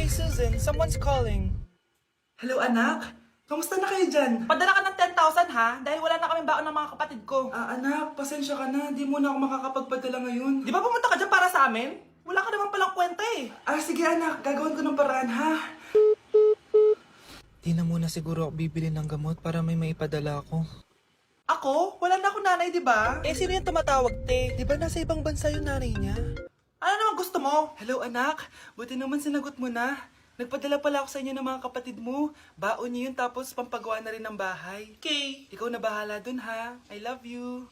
Hey Susan, someone's calling. Hello anak, kamusta na kayo dyan? Padala ka ng 10,000 ha? Dahil wala na kaming baon ng mga kapatid ko. Anak, pasensya ka na, di mo na ako makakapagpadala ngayon. Di ba pumunta ka dyan para sa amin? Wala ka naman palang kwenta eh. Sige anak, gagawin ko ng paraan ha. Di na muna siguro ako bibili ng gamot para may maipadala ako. Ako? Wala na ako nanay, di ba? Eh, sino yung tumatawag, te? Di ba nasa ibang bansa yung nanay niya? Ano naman gusto mo? Hello anak, buti naman sinagot mo na. Nagpadala pala ako sa inyo ng mga kapatid mo. Baon niyo yun tapos pampagawa na rin ng bahay. Okay. Ikaw na bahala dun ha. I love you.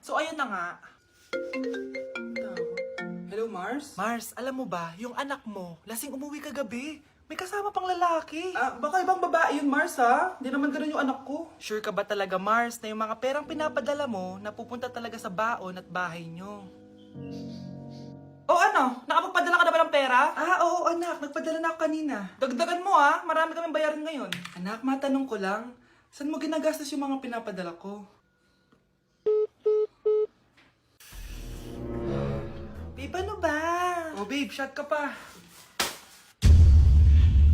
So ayun na nga. Hello Mars? Mars, alam mo ba, yung anak mo, lasing umuwi kagabi. May kasama pang lalaki. Baka ibang babae yun Mars ha. Hindi naman ganun yung anak ko. Sure ka ba talaga, Mars, na yung mga perang pinapadala mo, napupunta talaga sa baon at bahay nyo? O ano? Nakapagpadala ka na ba ng pera? Oo anak, nagpadala na ako kanina. Dagdagan mo ha, marami kaming bayaran ngayon. Anak, matanong ko lang, saan mo ginagastos yung mga pinapadala ko? Babe, ano ba? Oh babe, shot ka pa.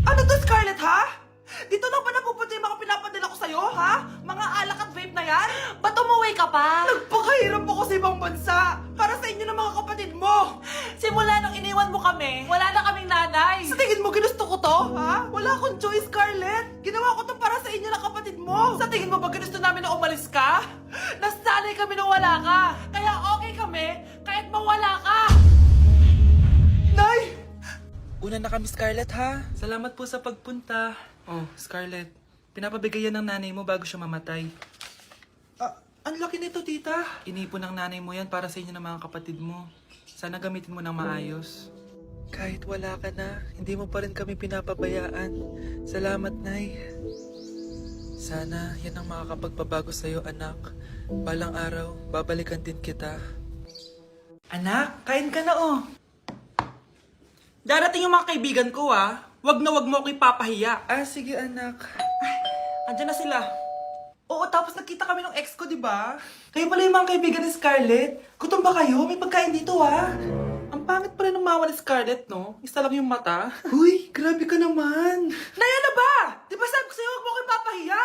Ano to, Scarlett, ha? Dito lang ba napupunta yung mga pinapadala ko sa'yo, ha? Mga alak at vape na yan? Ba't umuwi ka pa? Nagpakahirap ako sa ibang bansa para sa inyo ng mga kapatid mo. Simula nung iniwan mo kami, wala na kaming nanay. Sa tingin mo ginusto ko to, ha? Wala akong choice, Scarlett. Ginawa ko to para sa inyo ng kapatid mo. Sa tingin mo ba ginusto namin na umalis ka? Nasanay kami na wala ka. Kaya okay kami kahit mawala ka. Nay! Una na kami, Scarlett, ha? Salamat po sa pagpunta. Oh, Scarlett, pinapabigay yan ng nanay mo bago siya mamatay. Ang laki nito, tita. Inipon ng nanay mo yan para sa inyo ng mga kapatid mo. Sana gamitin mo ng maayos. Kahit wala ka na, hindi mo pa rin kami pinapabayaan. Salamat, Nay. Sana yan ang makakapagpabago sa'yo, anak. Balang araw, babalikan din kita. Anak, kain ka na oh. Darating yung mga kaibigan ko, ha? Wag na wag mo ako ipapahiya. Sige anak. Andyan na sila. Oo, tapos nakita kami ng ex ko, di ba? Kayo pala yung mga kaibigan ni Scarlett. Gutom ba kayo? May pagkain dito ah. Ang pangit pa rin ng mama ni Scarlett, no? Isa lang yung mata. Uy, grabe ka naman. Naya na ba? Di ba sabi ko sa'yo, wag mo ako ipapahiya?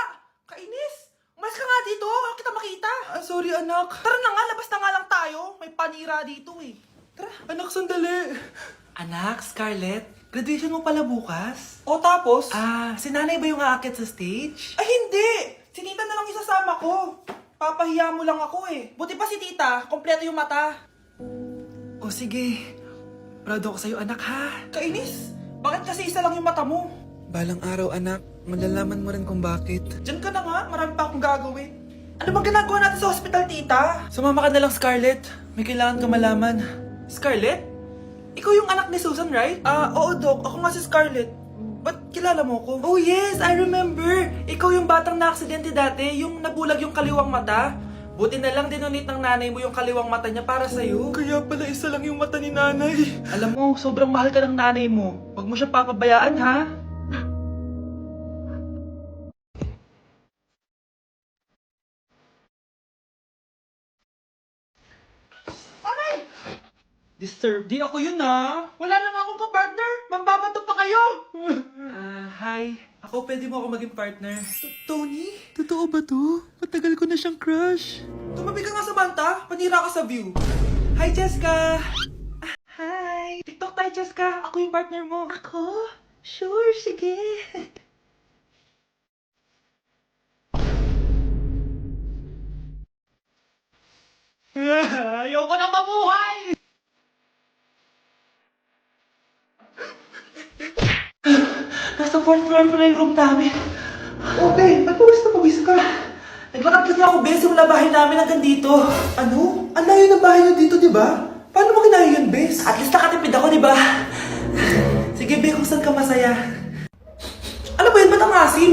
Kainis. Umalis ka nga dito, wala kita makita. Sorry anak. Tara na nga, labas na nga lang tayo. May panira dito eh. Tara, anak sandali. Anak, Scarlett, graduation mo pala bukas? O tapos? Si nanay ba yung aakit sa stage? Ay hindi! Si tita na lang isasama ko. Papahiya mo lang ako eh. Buti pa si tita, kompleto yung mata. O sige, proud ako sa'yo anak ha. Kainis. Bakit kasi isa lang yung mata mo? Balang araw, anak, malalaman mo rin kung bakit. Diyan ka na nga, marami pa akong gagawin. Ano bang ginagawa natin sa hospital, tita? Sumama ka na lang Scarlett. May kailangan ka malaman. Scarlett? Ikaw yung anak ni Susan, right? Oo, Doc. Ako nga si Scarlett. Ba't kilala mo ko? Oh yes, I remember. Ikaw yung batang na-aksidente dati, yung nabulag yung kaliwang mata. Buti na lang dinonate ng nanay mo yung kaliwang mata niya para sa'yo. Kaya pala isa lang yung mata ni nanay. Alam mo, sobrang mahal ka ng nanay mo. Huwag mo siya papabayaan, ha? Disturb. Di ako yun, ha? Wala na nga akong ka-partner. Mambabato pa kayo. Hi. Ako, pwede mo ako maging partner. Tony? Totoo ba to? Matagal ko na siyang crush. Tumabi ka nga sa banta. Panira ka sa view. Hi, Jessica. Hi! TikTok tayo, Jessica. Ako yung partner mo. Ako? Sure, sige. Ayoko na mabuhay! Nasa fourth floor pa na yung room namin. Oh, Ben, ba't pawis na pawis ka? Naglakad kasi ako, Bes, yung bahay namin hanggang dito. Ano? Ang layo ng bahay niyo dito, di ba? Paano mo kinayo yun, Bes? At least nakatipid ako, di ba? Sige, Be, kung saan ka masaya. Ano ba yun? Ba't ang asim?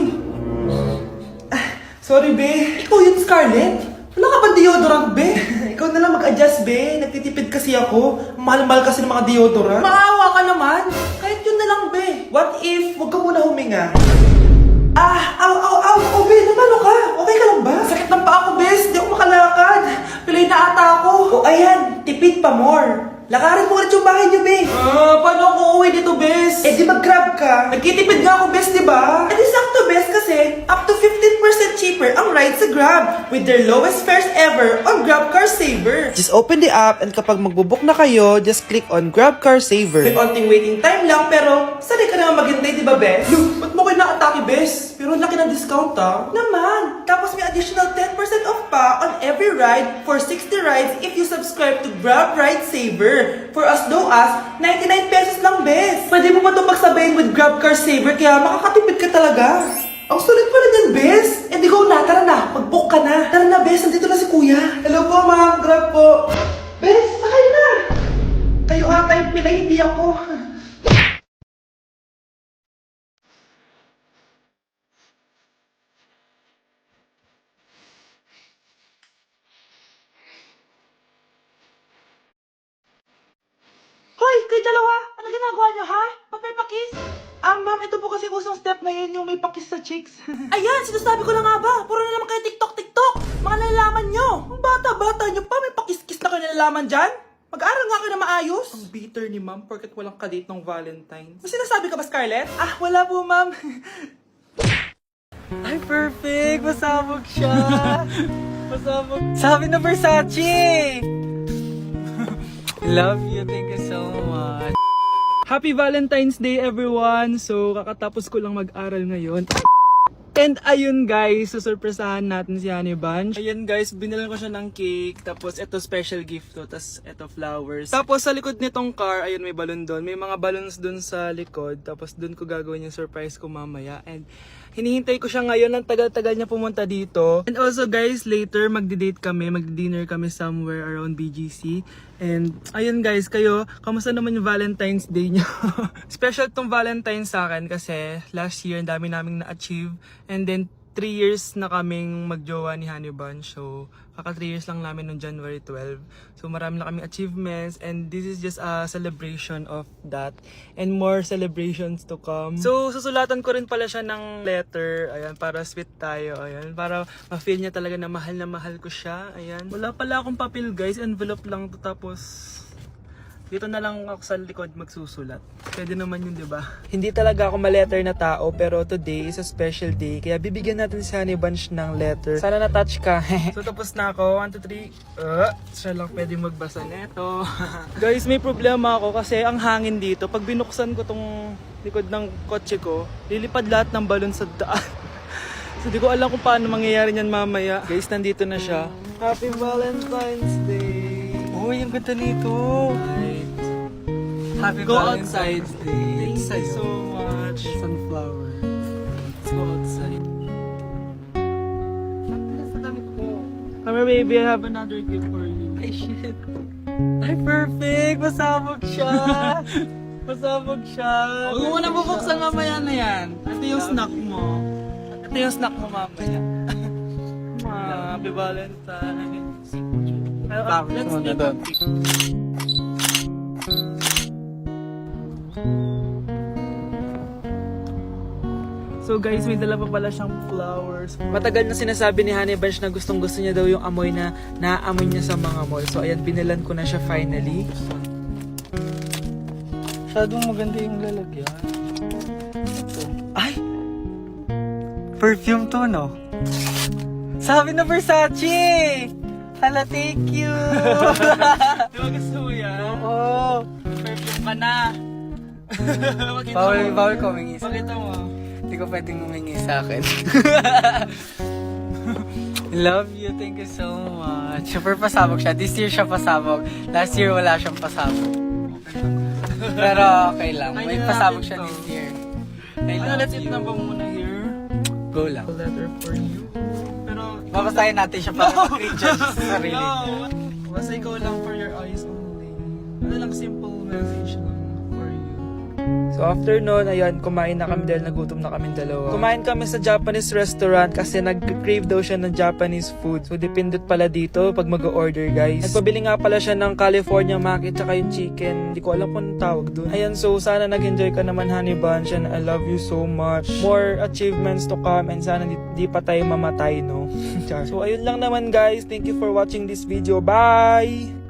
Sorry, Be. Ikaw yun, Scarlett? Wala ka ba deodorant, Be? Ikaw na lang mag-adjust, Be. Nagtitipid kasi ako. Mahal-mahal kasi ng mga deodorant. Maawa ka naman. Kahit yun na lang, Be. What if, huwag ka muna huminga? Aw, oh, Be, namalo ka. Okay ka lang ba? Sakit ng paa ko, Bes. Di ako makalakad. Pilay na ata ako. O ayan, tipid pa more. Lakarin mo ulit yung bahay niyo, Be. Paano ako uuwi dito, ka. Nagtitipid nga ako, bes, di ba? Eh di sakto, bes, kasi up to 15% cheaper ang ride sa Grab with their lowest fares ever on Grab Car Saver. Just open the app and kapag magbubook na kayo, just click on Grab Car Saver. May onting waiting time lang, pero sanay ka naman maghintay, di ba, bes? Look, ba't mo kayo nakatake, bes? Pero laki ng discount, ah. Naman! Tapos may additional 10% off pa on every ride for 60 rides if you subscribe to Grab Ride Saver for as low as 99 pesos lang, bes. Pwede mo ba ito pagsabayin with Grab Car Saver kaya makakatipid ka talaga. Ang sulit pala niyan, bes. Eh di go na, tara na. Mag-book ka na. Tara na, bes. Nandito na si kuya. Hello po, ma'am. Grab po. Bes, sakay na. Kayo ata yung pilay, hindi ako. Hoy, kayo dalawa! Ano ginagawa niyo, ha? Ba't may pakis? Ma'am, ito po kasi usong step na yun, yung may pakis sa cheeks. Ayan, sinasabi ko na nga ba? Puro na naman kayo TikTok! Mga nalalaman niyo! Ang bata-bata niyo pa, may pakis-kis na kayo nalalaman dyan? Mag-aaral nga kayo na maayos. Ang bitter ni ma'am, porket walang kadate ng Valentine's. May sinasabi ka ba, Scarlett? Wala po, ma'am. Ay, perfect! Masabog siya! Masabog. Sabi na Versace! Love you. Thank you so much. Happy Valentine's Day, everyone! So, kakatapos ko lang mag-aral ngayon. And ayun guys, susurpresahan natin si Honey Bunch. Ayun guys, binilan ko siya ng cake. Tapos ito special gift to. Tapos ito flowers. Tapos sa likod nitong car, ayun may balon doon. May mga balloons doon sa likod. Tapos doon ko gagawin yung surprise ko mamaya. And hinihintay ko siya ngayon. Ang tagal-tagal niya pumunta dito. And also guys, later magdi-date kami. Magdi-dinner kami somewhere around BGC. And ayun guys, kayo, kamusta naman yung Valentine's Day niyo? Special tong Valentine's sa akin kasi last year ang dami naming na-achieve. And then 3 years na kaming magjowa ni Honey Bunch. So kaka 3 years lang namin noong January 12. So marami na kaming achievements and this is just a celebration of that. And more celebrations to come. So susulatan ko rin pala siya ng letter. Ayan, para sweet tayo. Ayan, para ma-feel niya talaga na mahal ko siya. Ayan. Wala pala akong papel guys. Envelope lang to, tapos dito na lang ako sa likod magsusulat. Pwede naman yun, di ba? Hindi talaga ako ma-letter na tao, pero today is a special day. Kaya bibigyan natin si Honey Bunch ng letter. Sana na-touch ka. So tapos na ako. 1, 2, 3. Siya lang pwede magbasa neto. Guys, may problema ako kasi ang hangin dito. Pag binuksan ko tong likod ng kotse ko, lilipad lahat ng balon sa daan. So di ko alam kung paano mangyayari niyan mamaya. Guys, nandito na siya. Happy Valentine's Day! Uy, ang ganda nito. Happy Go Valentine's outside. Day. Thank you so much. Sunflower. Let's go outside. Come here, baby. I have another gift for you. Ay, shit. Ay, perfect! Masabog siya! Masabog siya! Huwag mo na bubuksan mamaya na yan. Ito yung snack mo. Ito yung snack mo mamaya. Happy Valentine's. Let's make a pic. So guys, may dala pa pala siyang flowers. Matagal na sinasabi ni Honey Bunch na gustong gusto niya daw yung amoy na naaamoy niya sa mga mall. So ayan, binilan ko na siya finally. Masyadong maganda yung lalagyan. Ito. Ay! Perfume to, no? Sabi na Versace! Hala, thank you! Di ba gusto mo yan? Oo! Perfume ka na! Bawal ko humingi sa Pakita mo. Hindi ko pwedeng humingi sa akin. Love you, thank you so much. Super pasabog siya. This year siya pasabog. Last year wala siyang pasabog. Pero okay lang. May pasabog siya this year. I love Let's eat you. na ba muna here? Go lang. A letter for you. Pero Babasahin natin siya para mag-recharge sa sarili. no! Basta ikaw lang for your eyes only. Ano lang, simple message lang for you. So after nun, ayan, kumain na kami dahil nagutom na kami dalawa. Kumain kami sa Japanese restaurant kasi nag-crave daw siya ng Japanese food. So dependent pala dito pag mag-order, guys. Nagpabili nga pala siya ng California Maki tsaka yung chicken. Hindi ko alam kung anong tawag dun. Ayan, so sana nag-enjoy ka naman, Honey Bunch, and I love you so much. More achievements to come and sana di pa tayo mamatay, no? So ayun lang naman, guys. Thank you for watching this video. Bye!